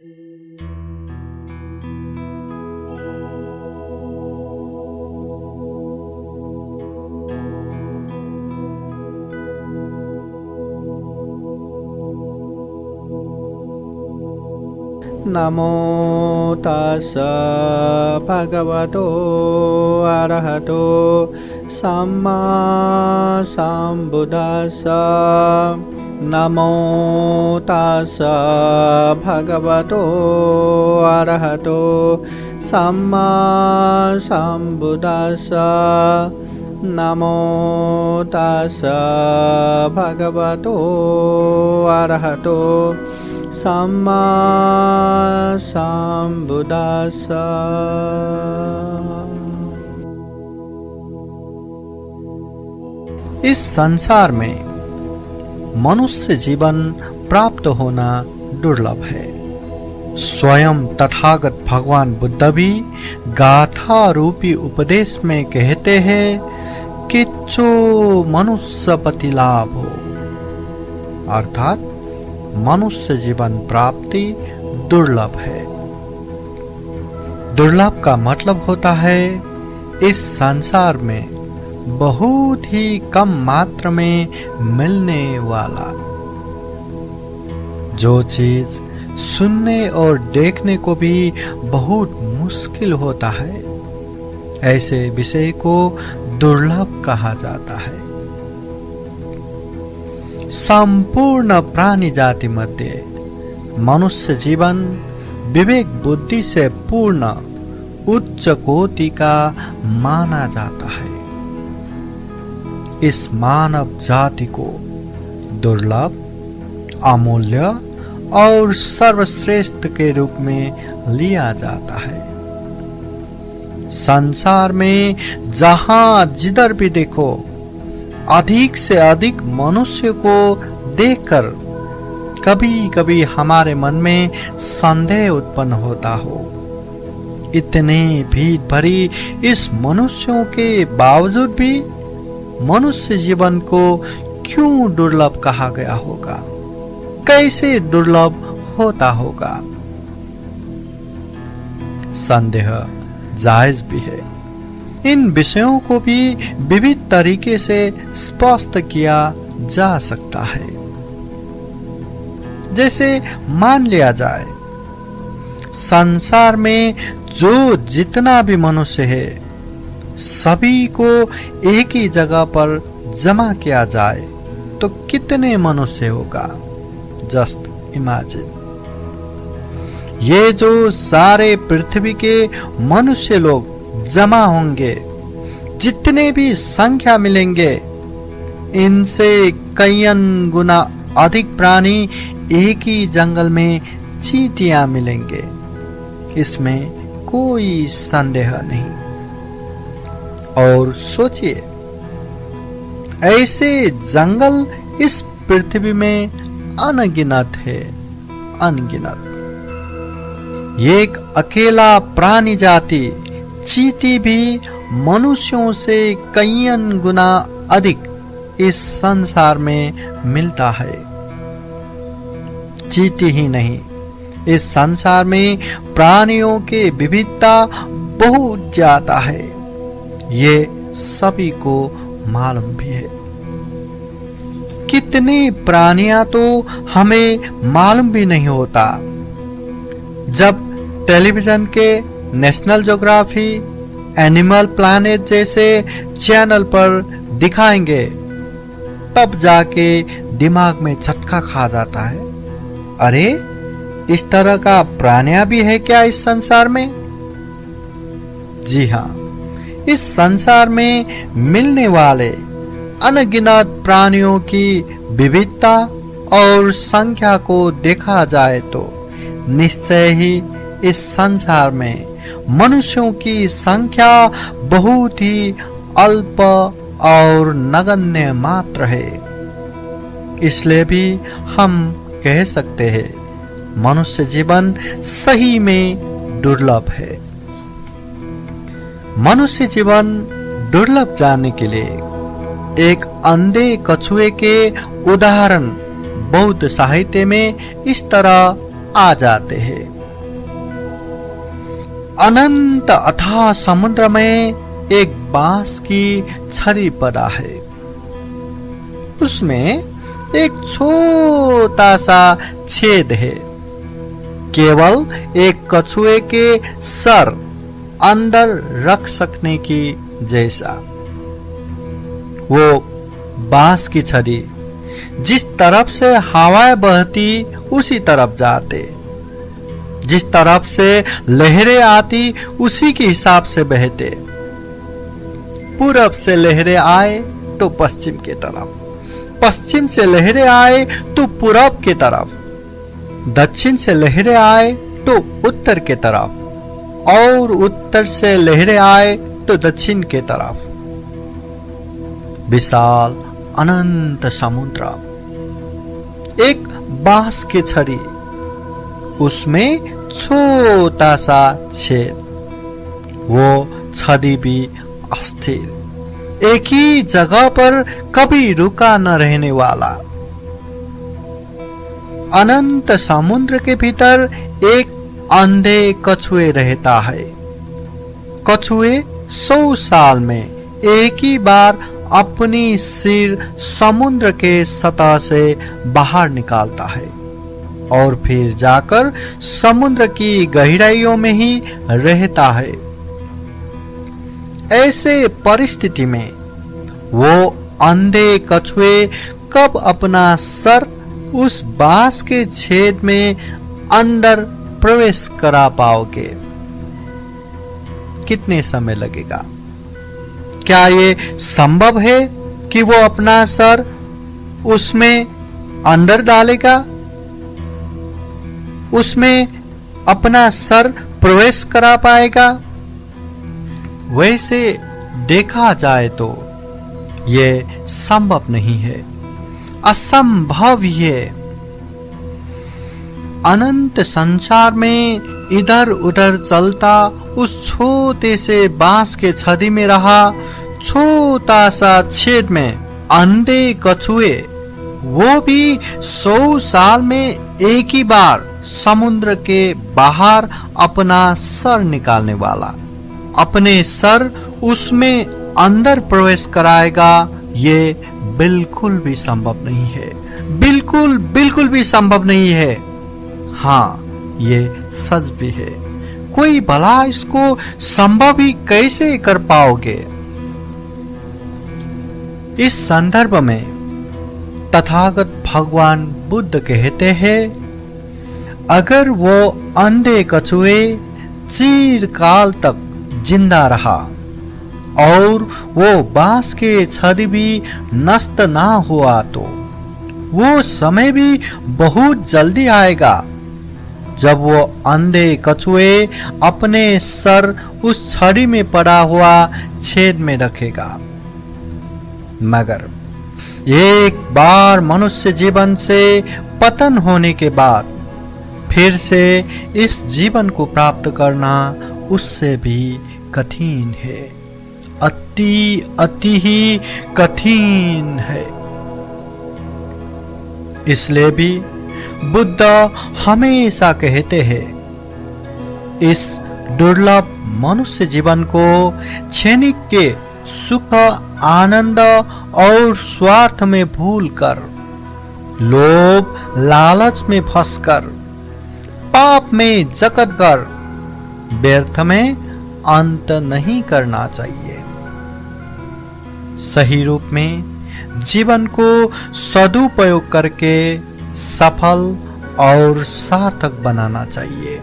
नमो तस्स भगवतो अरहतो सम्मा सम्बुद्दस्स। नमो तस्स भगवतो अरहतो सम्मा सम्बुद्दस्स। नमो तस्स भगवतो अरहतो सम्मा सम्बुद्दस्स। इस संसार में मनुष्य जीवन प्राप्त होना दुर्लभ है। स्वयं तथागत भगवान बुद्ध भी गाथा रूपी उपदेश में कहते हैं कि जो मनुष्य पति लाभ हो, अर्थात मनुष्य जीवन प्राप्ति दुर्लभ है। दुर्लभ का मतलब होता है इस संसार में बहुत ही कम मात्रा में मिलने वाला। जो चीज सुनने और देखने को भी बहुत मुश्किल होता है, ऐसे विषय को दुर्लभ कहा जाता है। संपूर्ण प्राणी जाति मध्य मनुष्य जीवन विवेक बुद्धि से पूर्ण उच्च कोटि का माना जाता है। इस मानव जाति को दुर्लभ, अमूल्य और सर्वश्रेष्ठ के रूप में लिया जाता है। संसार में जहां जिधर भी देखो, अधिक से अधिक मनुष्य को देखकर कभी कभी हमारे मन में संदेह उत्पन्न होता हो। इतने भीड़ भरी इस मनुष्यों के बावजूद भी मनुष्य जीवन को क्यों दुर्लभ कहा गया होगा? कैसे दुर्लभ होता होगा? संदेह जायज भी है। इन विषयों को भी विविध तरीके से स्पष्ट किया जा सकता है। जैसे मान लिया जाए, संसार में जो जितना भी मनुष्य है, सभी को एक ही जगह पर जमा किया जाए तो कितने मनुष्य होगा? Just imagine. ये जो सारे पृथ्वी के मनुष्य लोग जमा होंगे, जितने भी संख्या मिलेंगे, इनसे कईयन गुना अधिक प्राणी एक ही जंगल में चींटियां मिलेंगे। इसमें कोई संदेह नहीं। और सोचिए, ऐसे जंगल इस पृथ्वी में अनगिनत है, अनगिनत। एक अकेला प्राणी जाति चींटी भी मनुष्यों से कईयन गुना अधिक इस संसार में मिलता है। चींटी ही नहीं, इस संसार में प्राणियों के विविधता बहुत ज्यादा है। ये सभी को मालूम भी है। कितने प्राणियां तो हमें मालूम भी नहीं होता। जब टेलीविजन के नेशनल ज्योग्राफी, एनिमल प्लैनेट जैसे चैनल पर दिखाएंगे, तब जाके दिमाग में झटका खा जाता है। अरे, इस तरह का प्राणियां भी है क्या इस संसार में? जी हाँ, इस संसार में मिलने वाले अनगिनत प्राणियों की विविधता और संख्या को देखा जाए तो निश्चय ही इस संसार में मनुष्यों की संख्या बहुत ही अल्प और नगण्य मात्र है। इसलिए भी हम कह सकते हैं, मनुष्य जीवन सही में दुर्लभ है। मनुष्य जीवन दुर्लभ जानने के लिए एक अंधे कछुए के उदाहरण बौद्ध साहित्य में इस तरह आ जाते हैं। अनंत अथाह समुद्र में एक बांस की छड़ी पड़ा है। उसमें एक छोटा सा छेद है, केवल एक कछुए के सर अंदर रख सकने की जैसा। वो बांस की छड़ी जिस तरफ से हवाएं बहती उसी तरफ जाते, जिस तरफ से लहरें आती उसी के हिसाब से बहते। पूरब से लहरें आए तो पश्चिम की तरफ, पश्चिम से लहरें आए तो पूरब की तरफ, दक्षिण से लहरें आए तो उत्तर की तरफ, और उत्तर से लहरें आए तो दक्षिण की तरफ। विशाल अनंत समुद्र, एक बांस की छड़ी, उसमें छोटा सा छेद। वो छड़ी भी अस्थिर, एक ही जगह पर कभी रुका न रहने वाला। अनंत समुद्र के भीतर एक अंधे कछुए रहता है। कछुए 100 साल में एक ही बार अपनी सिर समुद्र के सतह से बाहर निकालता है और फिर जाकर समुद्र की गहराइयों में ही रहता है। ऐसे परिस्थिति में वो अंधे कछुए कब अपना सर उस बांस के छेद में अंदर प्रवेश करा पाओगे? कितने समय लगेगा? क्या ये संभव है कि वो अपना सर उसमें अंदर डालेगा, उसमें अपना सर प्रवेश करा पाएगा? वैसे देखा जाए तो ये संभव नहीं है, असंभव है। अनंत संसार में इधर उधर चलता उस छोटे से बांस के छड़ी में रहा छोटा सा छेद में अंधे कछुए, वो भी 100 साल में एक ही बार समुद्र के बाहर अपना सर निकालने वाला, अपने सर उसमें अंदर प्रवेश कराएगा, ये बिल्कुल भी संभव नहीं है। बिल्कुल भी संभव नहीं है। हाँ, ये सच भी है। कोई भला इसको संभव ही कैसे कर पाओगे? इस संदर्भ में तथागत भगवान बुद्ध कहते हैं, अगर वो अंधे कछुए चिरकाल तक जिंदा रहा और वो बांस के छड़ी भी नष्ट ना हुआ तो वो समय भी बहुत जल्दी आएगा जब वो अंधे कछुए अपने सर उस छड़ी में पड़ा हुआ छेद में रखेगा। मगर एक बार मनुष्य जीवन से पतन होने के बाद फिर से इस जीवन को प्राप्त करना उससे भी कठिन है, अति ही कठिन है। इसलिए भी बुद्ध हमेशा कहते हैं, इस दुर्लभ मनुष्य जीवन को क्षणिक के सुख आनंद और स्वार्थ में भूलकर, लोभ लालच में फंसकर, पाप में जकड़कर व्यर्थ में अंत नहीं करना चाहिए। सही रूप में जीवन को सदुपयोग करके सफल और सार्थक बनाना चाहिए।